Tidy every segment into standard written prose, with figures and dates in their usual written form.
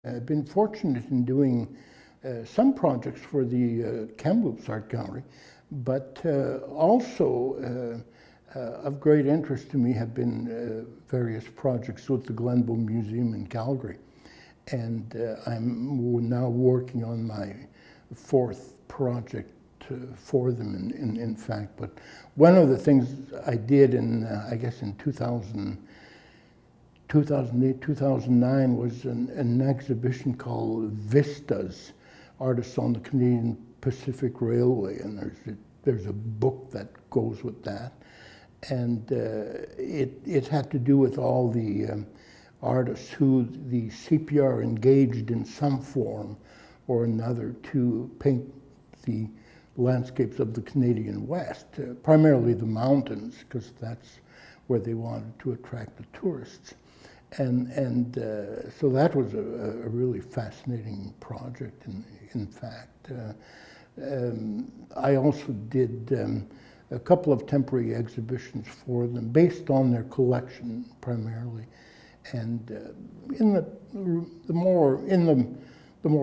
I've been fortunate in doing some projects for the Kamloops Art Gallery, but also of great interest to me have been various projects with the Glenbow Museum in Calgary. And I'm now working on my fourth project for them, in fact. But one of the things I did in, I guess in 2008, 2009 was an exhibition called Vistas, Artists on the Canadian Pacific Railway, and there's a book that goes with that. And it had to do with all the artists who the CPR engaged in some form or another to paint the landscapes of the Canadian West, primarily the mountains, because that's where they wanted to attract the tourists. And so that was a really fascinating project, in fact. I also did a couple of temporary exhibitions for them based on their collection primarily. And in the more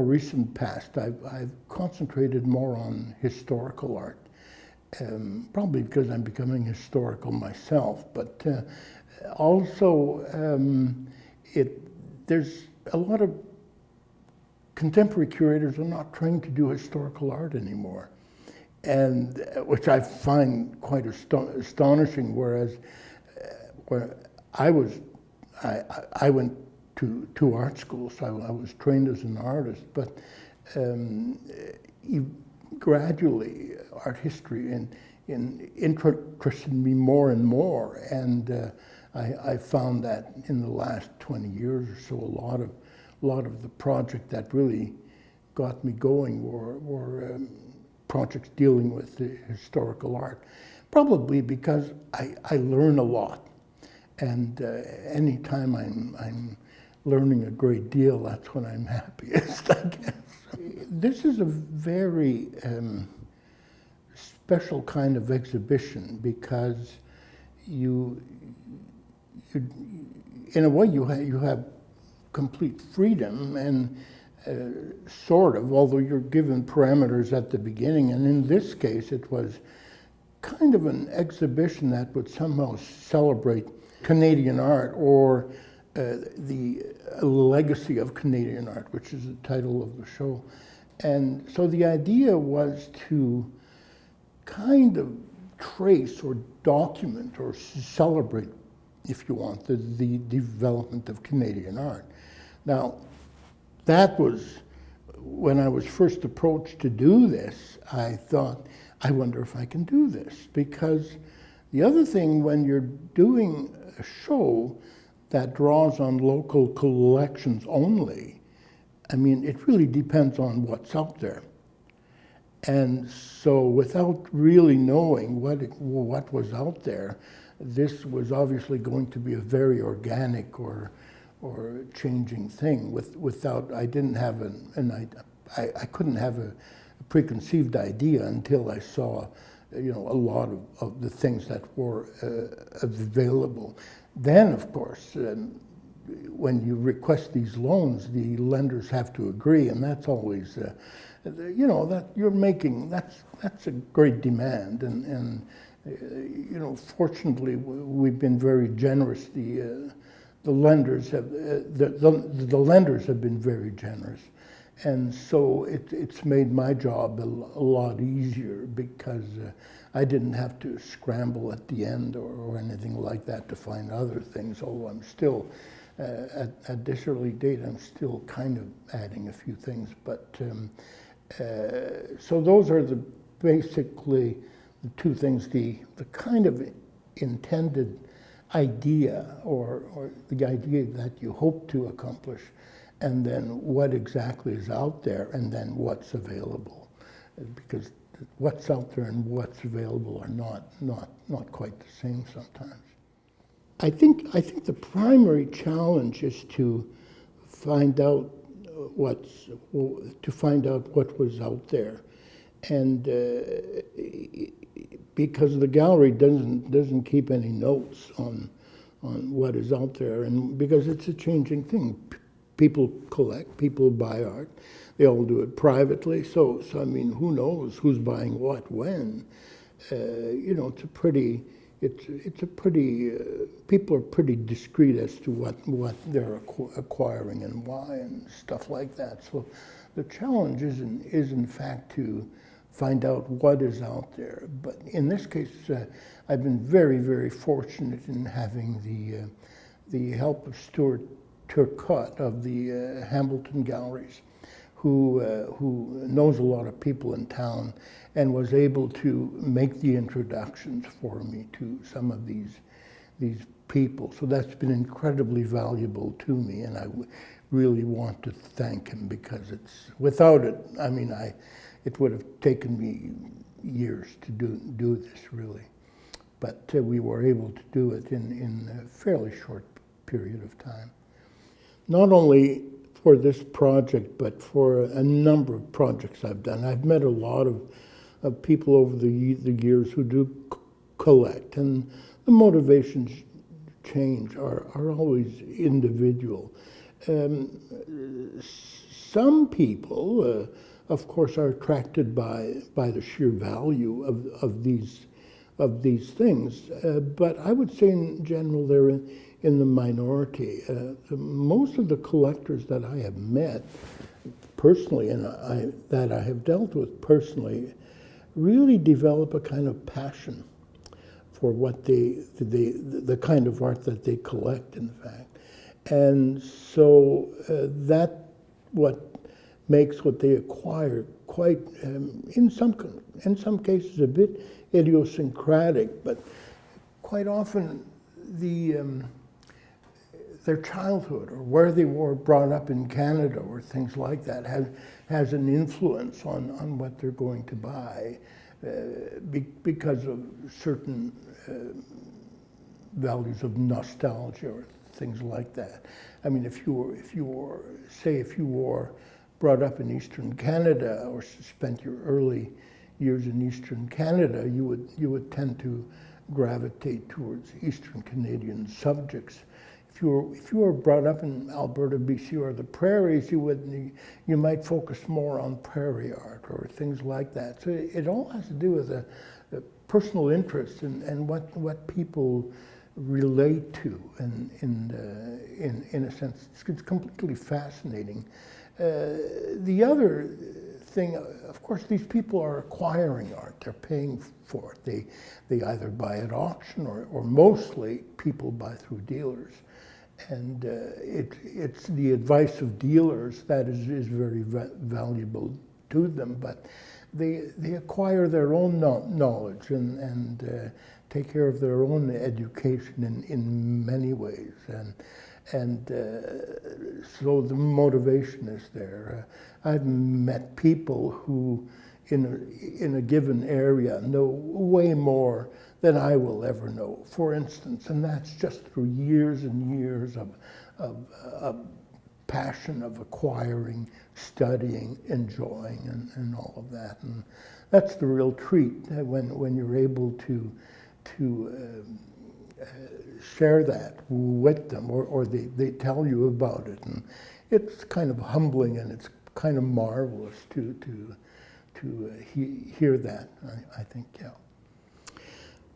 recent past, I've concentrated more on historical art, probably because I'm becoming historical myself. But also, there's a lot of contemporary curators are not trying to do historical art anymore, and which I find quite astonishing. Whereas, where I went to art school, so I was trained as an artist, but gradually art history interested me more and more, and I found that in the last 20 years or so, a lot of the projects that really got me going were projects dealing with the historical art, probably because I learn a lot. And anytime I'm learning a great deal, that's when I'm happiest, I guess. This is a very special kind of exhibition because in a way, you have complete freedom and sort of, although you're given parameters at the beginning. And in this case, it was kind of an exhibition that would somehow celebrate Canadian art, or the legacy of Canadian art, which is the title of the show. And so the idea was to kind of trace or document or celebrate, if you want, the development of Canadian art. Now, that was, when I was first approached to do this, I thought, I wonder if I can do this, because the other thing when you're doing a show that draws on local collections only, I mean, it really depends on what's out there. And so without really knowing what was out there, this was obviously going to be a very organic or changing thing. Without, I didn't have I couldn't have a preconceived idea until I saw, a lot of the things that were available. Then, of course, when you request these loans, the lenders have to agree, and that's always, that you're making, that's a great demand, and fortunately, we've been very generous. The lenders have the lenders have been very generous. And so it's made my job a lot easier because I didn't have to scramble at the end or anything like that to find other things, although I'm still, at this early date, I'm still kind of adding a few things. But so those are basically the two things, the kind of intended idea or the idea that you hope to accomplish, and then what exactly is out there, and then what's available, because what's out there and what's available are not quite the same sometimes. I think the primary challenge is to find out what was out there, and because the gallery doesn't keep any notes on what is out there, and because it's a changing thing. people collect, people buy art. They all do it privately. So I mean, who knows who's buying what when? It's a pretty. It's a pretty. People are pretty discreet as to what they're acquiring and why and stuff like that. So the challenge is in fact to find out what is out there. But in this case, I've been very, very fortunate in having the help of Stuart Turcotte of the Hamilton Galleries, who knows a lot of people in town and was able to make the introductions for me to some of these people. So that's been incredibly valuable to me, and I really want to thank him, because without it, I mean, it would have taken me years to do this, really. But we were able to do it in a fairly short period of time. Not only for this project, but for a number of projects I've done. I've met a lot of people over the years who do collect, and the motivations change, are always individual. Some people, of course, are attracted by the sheer value of these things, but I would say in general they're in the minority. Most of the collectors that I have met personally, and that I have dealt with personally, really develop a kind of passion for what the kind of art that they collect, in fact. And so that what makes what they acquire quite, in some cases, a bit idiosyncratic, but quite often their childhood or where they were brought up in Canada or things like that has an influence on what they're going to buy because of certain values of nostalgia or things like that. I mean, if you were brought up in Eastern Canada or spent your early years in Eastern Canada, you would tend to gravitate towards Eastern Canadian subjects. If you were brought up in Alberta, BC, or the prairies, you might focus more on prairie art or things like that. So it all has to do with a personal interest and what people relate to, and in a sense, it's completely fascinating. The other thing, of course, these people are acquiring art. They're paying for it. They either buy at auction or mostly people buy through dealers. And it's the advice of dealers that is very valuable to them, but they acquire their own knowledge and take care of their own education in many ways, and so the motivation is there. I've met people who in a given area know way more than I will ever know, for instance, and that's just through years and years of passion, of acquiring, studying, enjoying, and all of that. And that's the real treat when you're able to share that with them, or they tell you about it, and it's kind of humbling and it's kind of marvelous to hear that. I think, yeah.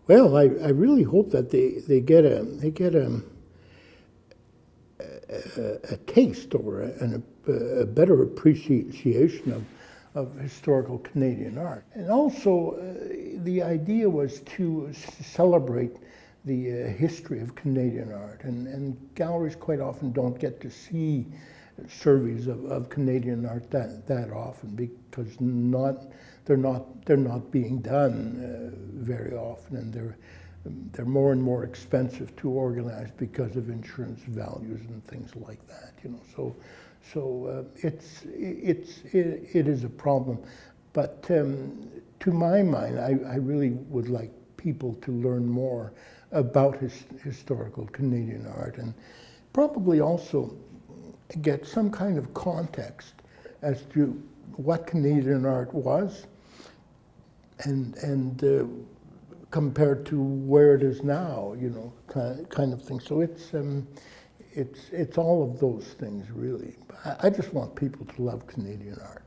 Well, I really hope that they get a taste or a better appreciation of historical Canadian art. And also, the idea was to celebrate the history of Canadian art. And galleries quite often don't get to see surveys of Canadian art that often, because they're not being done very often, and they're more and more expensive to organize because of insurance values and things like that. So it is a problem. But to my mind, I really would like people to learn more about historical Canadian art, and probably also get some kind of context as to what Canadian art was and compared to where it is now, kind of thing. So it's all of those things, really. I just want people to love Canadian art.